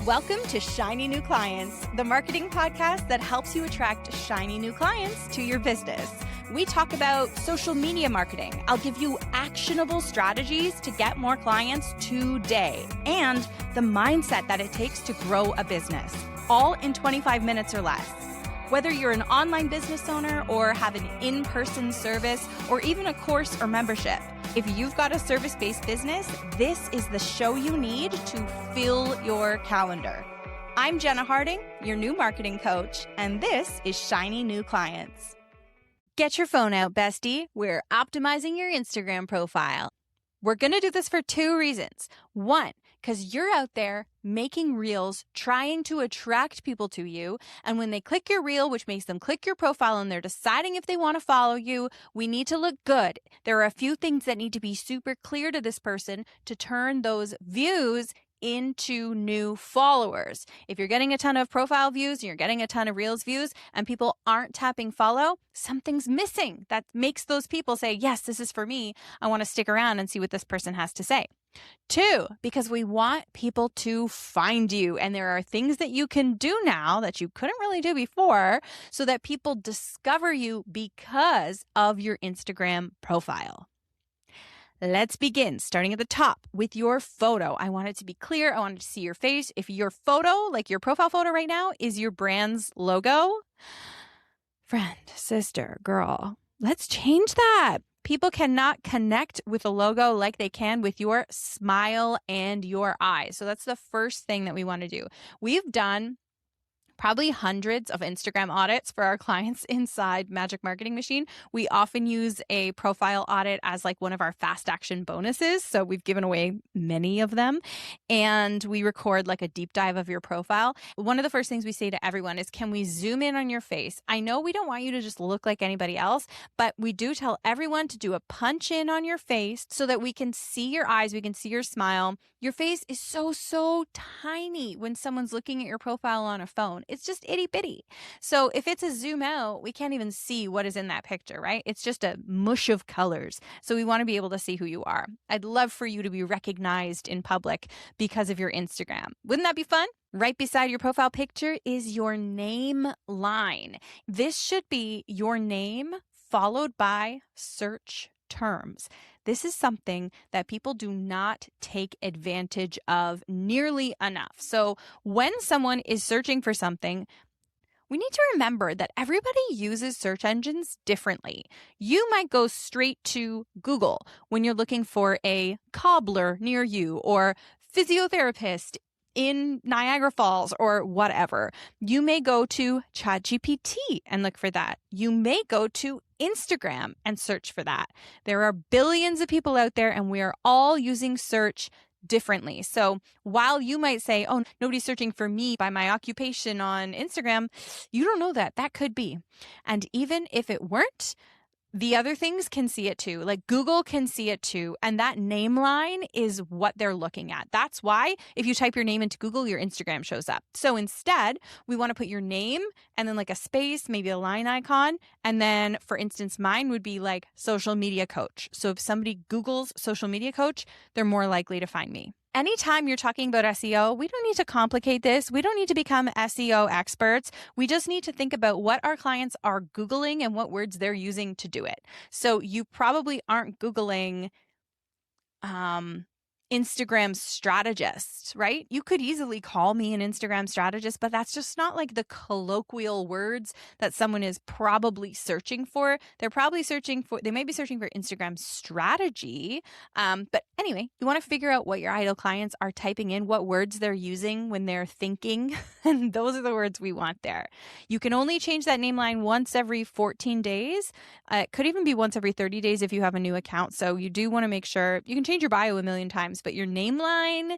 Welcome to Shiny New Clients, the marketing podcast that helps you attract shiny new clients to your business. We talk about social media marketing. I'll give you actionable strategies to get more clients today and the mindset that it takes to grow a business, all in 25 minutes or less. Whether you're an online business owner or have an in-person service or even a course or membership, if you've got a service-based business, this is the show you need to fill your calendar. I'm Jenna Harding, your new marketing coach, and this is Shiny New Clients. Get your phone out, bestie. We're optimizing your Instagram profile. We're going to do this for two reasons. One, because you're out there making reels, trying to attract people to you. And when they click your reel, which makes them click your profile and they're deciding if they want to follow you, we need to look good. There are a few things that need to be super clear to this person to turn those views into new followers. If you're getting a ton of profile views and you're getting a ton of reels views and people aren't tapping follow, something's missing that makes those people say, yes, this is for me. I want to stick around and see what this person has to say. Two, because we want people to find you. And there are things that you can do now that you couldn't really do before so that people discover you because of your Instagram profile. Let's begin, starting at the top with your photo. I want it to be clear. I want to see your face. If your photo, like your profile photo right now, is your brand's logo, friend, sister, girl, let's change that. People cannot connect with a logo like they can with your smile and your eyes. So that's the first thing that we want to do. We've done probably hundreds of Instagram audits for our clients inside Magic Marketing Machine. We often use a profile audit as like one of our fast action bonuses. So we've given away many of them and we record like a deep dive of your profile. One of the first things we say to everyone is, can we zoom in on your face? I know we don't want you to just look like anybody else, but we do tell everyone to do a punch in on your face so that we can see your eyes, we can see your smile. Your face is so tiny when someone's looking at your profile on a phone. It's just itty bitty. So if it's a zoom out, we can't even see what is in that picture, right? It's just a mush of colors. So we want to be able to see who you are. I'd love for you to be recognized in public because of your Instagram. Wouldn't that be fun? Right beside your profile picture is your name line. This should be your name followed by search terms. This is something that people do not take advantage of nearly enough. So when someone is searching for something, we need to remember that everybody uses search engines differently. You might go straight to Google when you're looking for a cobbler near you or physiotherapist in Niagara Falls or whatever. You may go to ChatGPT and look for that. You may go to Instagram and search for that. There are billions of people out there and we are all using search differently. So while you might say, oh, nobody's searching for me by my occupation on Instagram, you don't know that. That could be. And even if it weren't, the other things can see it too. Like Google can see it too. And that name line is what they're looking at. That's why if you type your name into Google, your Instagram shows up. So instead, we want to put your name and then like a space, maybe a line icon. And then for instance, mine would be like social media coach. So if somebody Googles social media coach, they're more likely to find me. Anytime you're talking about SEO, we don't need to complicate this. We don't need to become SEO experts. We just need to think about what our clients are Googling and what words they're using to do it. So you probably aren't Googling Instagram strategist, right? You could easily call me an Instagram strategist, but that's just not like the colloquial words that someone is probably searching for. They might be searching for Instagram strategy. But anyway, you want to figure out what your ideal clients are typing in, what words they're using when they're thinking. And those are the words we want there. You can only change that name line once every 14 days. It could even be once every 30 days if you have a new account. So you do want to make sure you can change your bio a million times, but your name line,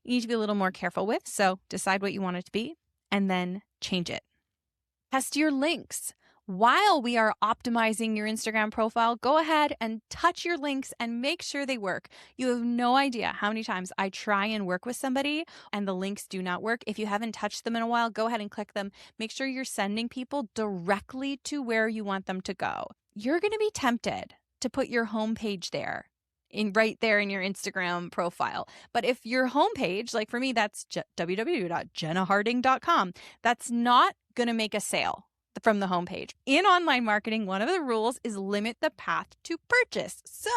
you need to be a little more careful with. So decide what you want it to be and then change it. Test your links. While we are optimizing your Instagram profile, go ahead and touch your links and make sure they work. You have no idea how many times I try and work with somebody and the links do not work. If you haven't touched them in a while, go ahead and click them. Make sure you're sending people directly to where you want them to go. You're going to be tempted to put your homepage there right there in your Instagram profile. But if your homepage, like for me, that's www.jennaharding.com, that's not going to make a sale from the homepage. In online marketing, one of the rules is limit the path to purchase. So,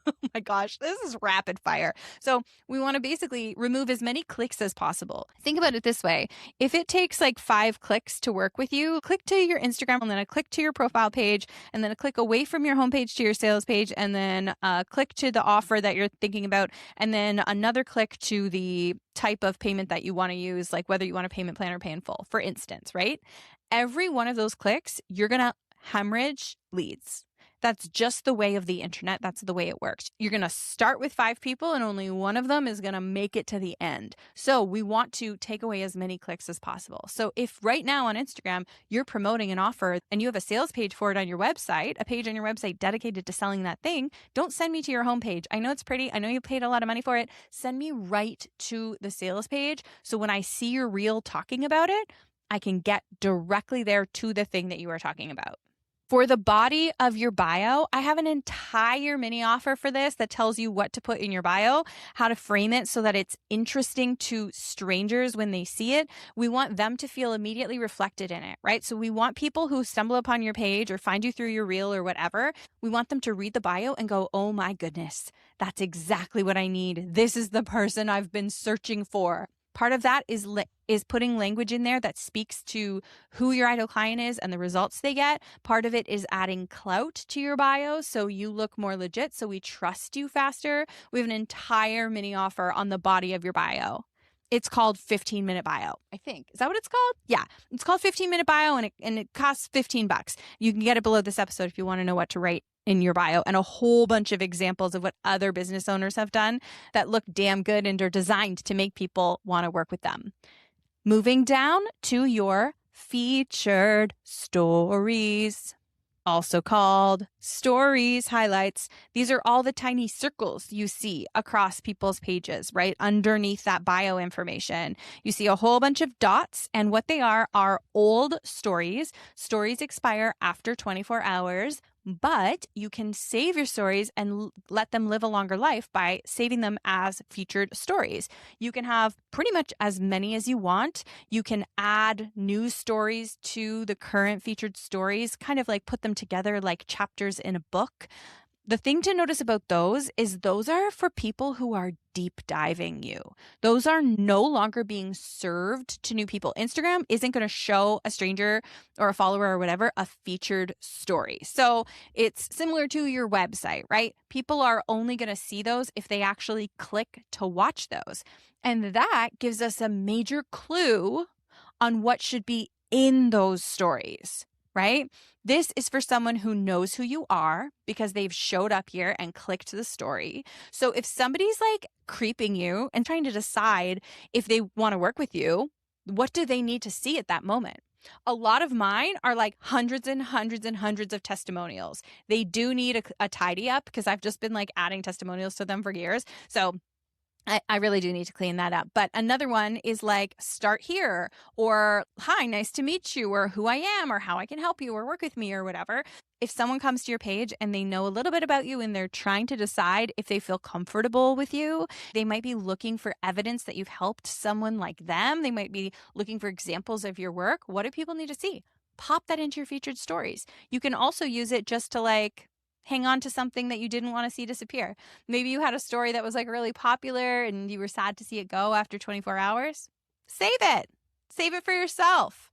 oh my gosh, this is rapid fire. So we want to basically remove as many clicks as possible. Think about it this way. If it takes like 5 clicks to work with you, click to your Instagram and then a click to your profile page and then a click away from your homepage to your sales page and then a click to the offer that you're thinking about and then another click to the type of payment that you want to use, like whether you want a payment plan or pay in full, for instance, right? Every one of those clicks, you're going to hemorrhage leads. That's just the way of the internet. That's the way it works. You're going to start with 5 people and only one of them is going to make it to the end. So we want to take away as many clicks as possible. So if right now on Instagram, you're promoting an offer and you have a sales page for it on your website, a page on your website dedicated to selling that thing, don't send me to your homepage. I know it's pretty. I know you paid a lot of money for it. Send me right to the sales page. So when I see your reel talking about it, I can get directly there to the thing that you are talking about. For the body of your bio, I have an entire mini offer for this that tells you what to put in your bio, how to frame it so that it's interesting to strangers when they see it. We want them to feel immediately reflected in it, right? So we want people who stumble upon your page or find you through your reel or whatever, we want them to read the bio and go, oh my goodness, that's exactly what I need. This is the person I've been searching for. Part of that is putting language in there that speaks to who your ideal client is and the results they get. Part of it is adding clout to your bio so you look more legit, so we trust you faster. We have an entire mini offer on the body of your bio. It's called 15-minute bio, I think. Is that what it's called? Yeah, it's called 15-minute bio and it costs $15. You can get it below this episode if you want to know what to write in your bio and a whole bunch of examples of what other business owners have done that look damn good and are designed to make people want to work with them. Moving down to your featured stories, also called stories, highlights. These are all the tiny circles you see across people's pages, right? Underneath that bio information. You see a whole bunch of dots, and what they are old stories. Stories expire after 24 hours. But you can save your stories and let them live a longer life by saving them as featured stories. You can have pretty much as many as you want. You can add new stories to the current featured stories, kind of like put them together like chapters in a book. The thing to notice about those is those are for people who are deep diving you. Those are no longer being served to new people. Instagram isn't going to show a stranger or a follower or whatever a featured story. So it's similar to your website, right? People are only going to see those if they actually click to watch those. And that gives us a major clue on what should be in those stories, right? This is for someone who knows who you are because they've showed up here and clicked the story. So if somebody's like creeping you and trying to decide if they want to work with you, what do they need to see at that moment? A lot of mine are like hundreds and hundreds and hundreds of testimonials. They do need a tidy up because I've just been like adding testimonials to them for years. So I really do need to clean that up. But another one is like, start here, or hi, nice to meet you, or who I am, or how I can help you or work with me or whatever. If someone comes to your page and they know a little bit about you and they're trying to decide if they feel comfortable with you, they might be looking for evidence that you've helped someone like them. They might be looking for examples of your work. What do people need to see? Pop that into your featured stories. You can also use it just to like hang on to something that you didn't want to see disappear. Maybe you had a story that was like really popular and you were sad to see it go after 24 hours. Save it. Save it for yourself.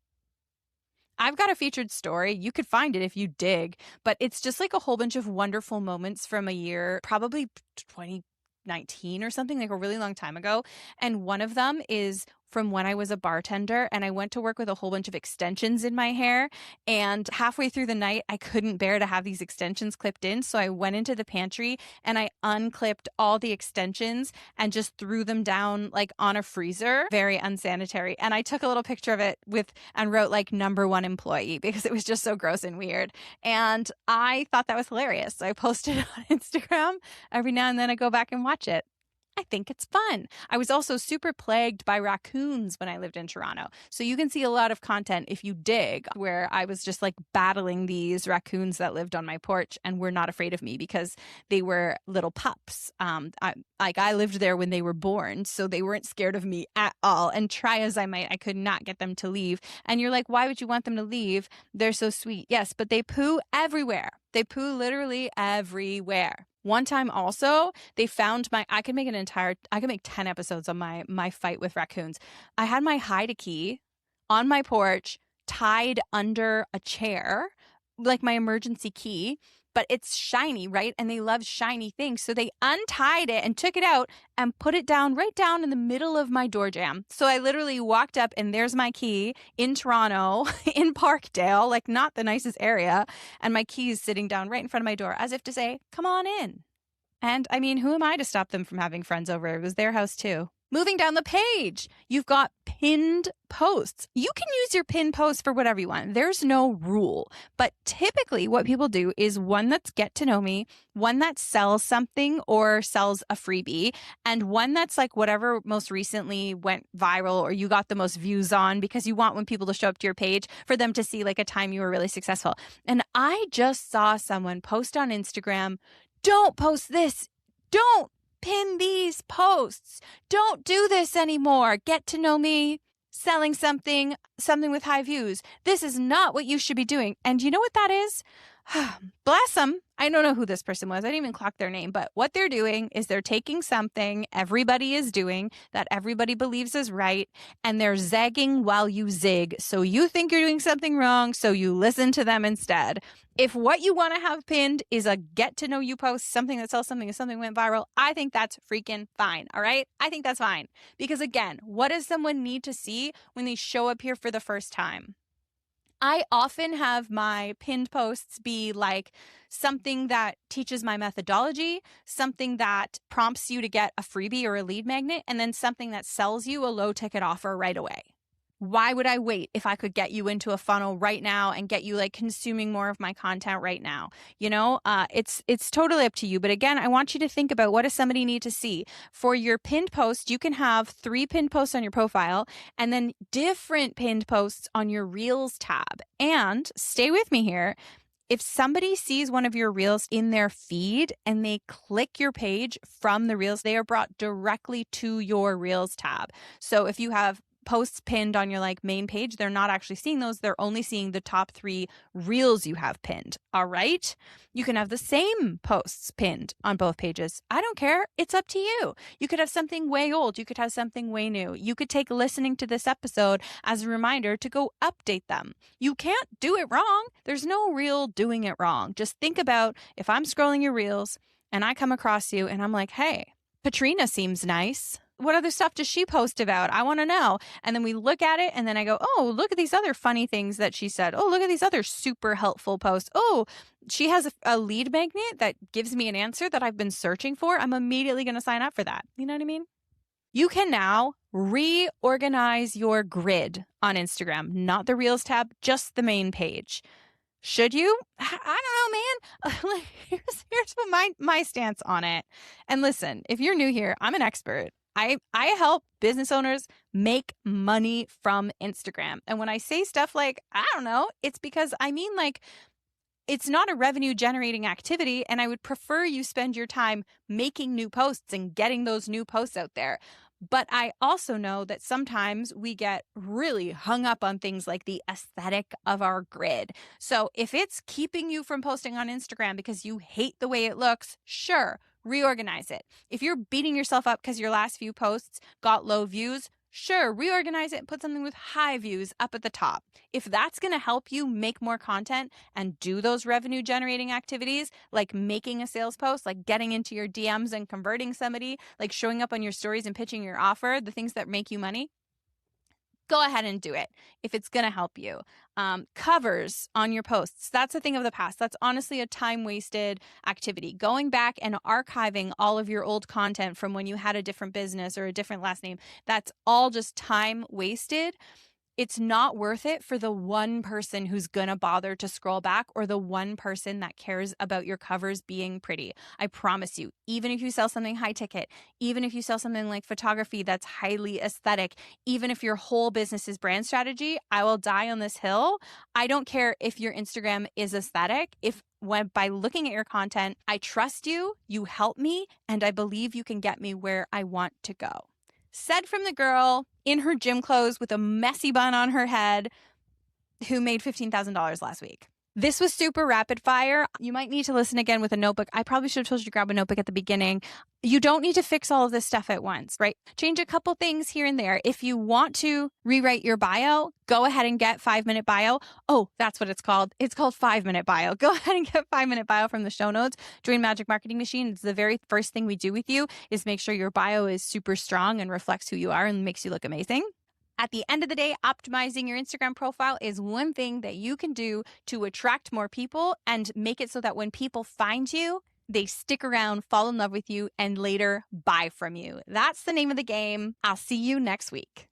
I've got a featured story. You could find it if you dig, but it's just like a whole bunch of wonderful moments from a year, probably 2019 or something, like a really long time ago. And one of them is from when I was a bartender and I went to work with a whole bunch of extensions in my hair. And halfway through the night, I couldn't bear to have these extensions clipped in. So I went into the pantry and I unclipped all the extensions and just threw them down like on a freezer. Very unsanitary. And I took a little picture of it and wrote like #1 employee because it was just so gross and weird. And I thought that was hilarious. So I posted it on Instagram. Every now and then I go back and watch it. I think it's fun. I was also super plagued by raccoons when I lived in Toronto. So you can see a lot of content if you dig where I was just like battling these raccoons that lived on my porch and were not afraid of me because they were little pups. I lived there when they were born, so they weren't scared of me at all. And try as I might, I could not get them to leave. And you're like, why would you want them to leave? They're so sweet. Yes, but they poo everywhere. They poo literally everywhere. One time also, they found I could make 10 episodes on my fight with raccoons. I had my hide-a-key on my porch, tied under a chair, like my emergency key, but it's shiny, right? And they love shiny things. So they untied it and took it out and put it right down in the middle of my door jamb. So I literally walked up and there's my key in Toronto, in Parkdale, like not the nicest area. And my key is sitting down right in front of my door as if to say, come on in. And I mean, who am I to stop them from having friends over? It was their house too. Moving down the page, you've got pinned posts. You can use your pinned posts for whatever you want. There's no rule. But typically what people do is one that's get to know me, one that sells something or sells a freebie, and one that's like whatever most recently went viral or you got the most views on because you want when people to show up to your page for them to see like a time you were really successful. And I just saw someone post on Instagram, don't post this. Don't pin these posts. Don't do this anymore. Get to know me, selling something with high views. This is not what you should be doing. And you know what that is? Bless them. I don't know who this person was. I didn't even clock their name. But what they're doing is they're taking something everybody is doing that everybody believes is right, and they're zagging while you zig. So you think you're doing something wrong, so you listen to them instead. If what you want to have pinned is a get to know you post, something that sells something, if something went viral, I think that's freaking fine. All right? I think that's fine. Because again, what does someone need to see when they show up here for the first time? I often have my pinned posts be like something that teaches my methodology, something that prompts you to get a freebie or a lead magnet, and then something that sells you a low ticket offer right away. Why would I wait if I could get you into a funnel right now and get you like consuming more of my content right now? You know, it's totally up to you. But again, I want you to think about what does somebody need to see. For your pinned post, you can have 3 pinned posts on your profile and then different pinned posts on your Reels tab. And stay with me here. If somebody sees one of your Reels in their feed and they click your page from the Reels, they are brought directly to your Reels tab. So if you have posts pinned on your like main page, they're not actually seeing those. They're only seeing the top 3 Reels you have pinned. All right. You can have the same posts pinned on both pages. I don't care. It's up to you. You could have something way old. You could have something way new. You could take listening to this episode as a reminder to go update them. You can't do it wrong. There's no real doing it wrong. Just think about if I'm scrolling your Reels and I come across you and I'm like, hey, Katrina seems nice. What other stuff does she post about? I want to know. And then we look at it and then I go, oh, look at these other funny things that she said. Oh, look at these other super helpful posts. Oh, she has a lead magnet that gives me an answer that I've been searching for. I'm immediately going to sign up for that. You know what I mean? You can now reorganize your grid on Instagram, not the Reels tab, just the main page. Should you? I don't know, man. Here's what my stance on it. And listen, if you're new here, I'm an expert. I help business owners make money from Instagram. And when I say stuff like, I don't know, it's because I mean like it's not a revenue generating activity. And I would prefer you spend your time making new posts and getting those new posts out there. But I also know that sometimes we get really hung up on things like the aesthetic of our grid. So if it's keeping you from posting on Instagram because you hate the way it looks, sure, reorganize it. If you're beating yourself up because your last few posts got low views, sure, reorganize it and put something with high views up at the top. If that's going to help you make more content and do those revenue generating activities, like making a sales post, like getting into your DMs and converting somebody, like showing up on your stories and pitching your offer, the things that make you money, go ahead and do it if it's going to help you. Covers on your posts, that's a thing of the past. That's honestly a time-wasted activity. Going back and archiving all of your old content from when you had a different business or a different last name, that's all just time wasted. It's not worth it for the one person who's gonna bother to scroll back or the one person that cares about your covers being pretty. I promise you, even if you sell something high ticket, even if you sell something like photography that's highly aesthetic, even if your whole business is brand strategy, I will die on this hill. I don't care if your Instagram is aesthetic. By looking at your content, I trust you, you help me, and I believe you can get me where I want to go. Said from the girl in her gym clothes with a messy bun on her head who made $15,000 last week. This was super rapid fire. You might need to listen again with a notebook. I probably should have told you to grab a notebook at the beginning. You don't need to fix all of this stuff at once, right? Change a couple things here and there. If you want to rewrite your bio, go ahead and get 5-minute bio. Oh, that's what it's called. It's called 5-minute bio. Go ahead and get 5-minute bio from the show notes. Join Magic Marketing Machine. It's the very first thing we do with you is make sure your bio is super strong and reflects who you are and makes you look amazing. At the end of the day, optimizing your Instagram profile is one thing that you can do to attract more people and make it so that when people find you, they stick around, fall in love with you, and later buy from you. That's the name of the game. I'll see you next week.